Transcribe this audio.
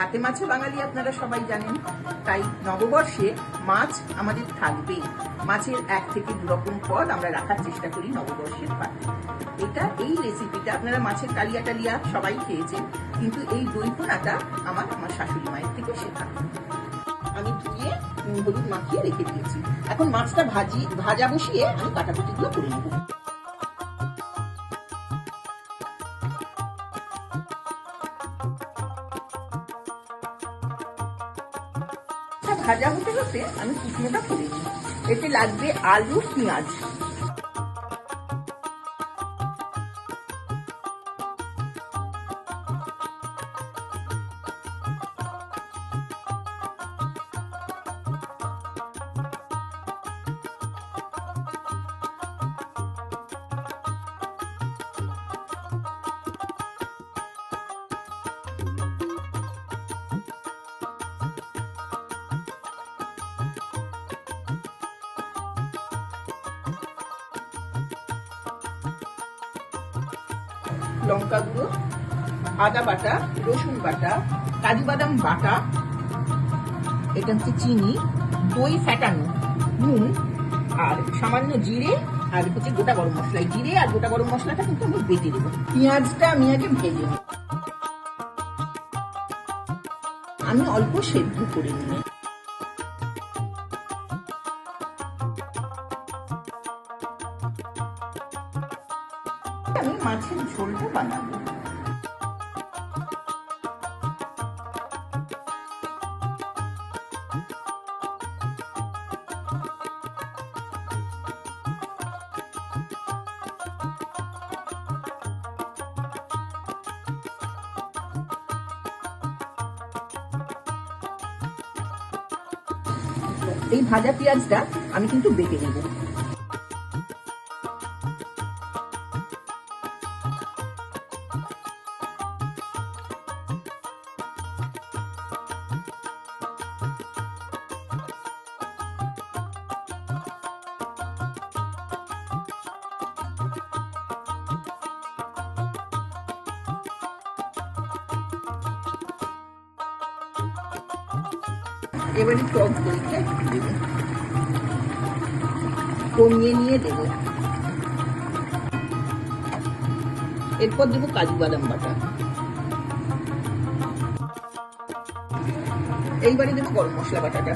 হাতে মাছে বাঙালি আপনারা সবাই জানেন, তাই নববর্ষে মাছ আমাদের থাকবে। মাছের 1 থেকে 2 রকম পদ আমরা রাখার চেষ্টা করি নববর্ষের পাতে। এই রেসিপিটা আপনারা মাছের কালিয়া টালিয়া সবাই খেয়েছেন, কিন্তু এই দই পোনাটা আমার শাশুড়ি মায়ের থেকে শেখা। আমি ধুয়ে নুন হলুদ মাখিয়ে রেখে দিয়েছি। এখন মাছটা ভাজা বসিয়ে আমি কাটাকুটিগুলো করে নেব। ভাজা হতে হতে আমি কুচনোটা করে নিই। এতে লাগবে আলু, পেঁয়াজ, লঙ্কা গুঁড়ো, আদা বাটা, রসুন বাটা, কাজু বাদাম বাটা, এটা হচ্ছে চিনি, দই ফেটানো, নুন আর সামান্য জিরে আর হচ্ছে গোটা গরম মশলা। জিরে আর গোটা গরম মশলাটা কিন্তু আমি বেটে দেবো। পেঁয়াজটা আমি আগে ভেজে নেব। আমি অল্প সেদ্ধ করে নিই। আমি মাছের ঝোলটা বানাবো। এই ভাজা পেঁয়াজটা আমি কিন্তু বেটে নেব। এবারে টক দইটা দেব, কমিয়ে নিয়ে দেব। এরপর দেবো কাজু বাদাম বাটা। এইবারে দেবো গরম মশলা বাটাটা।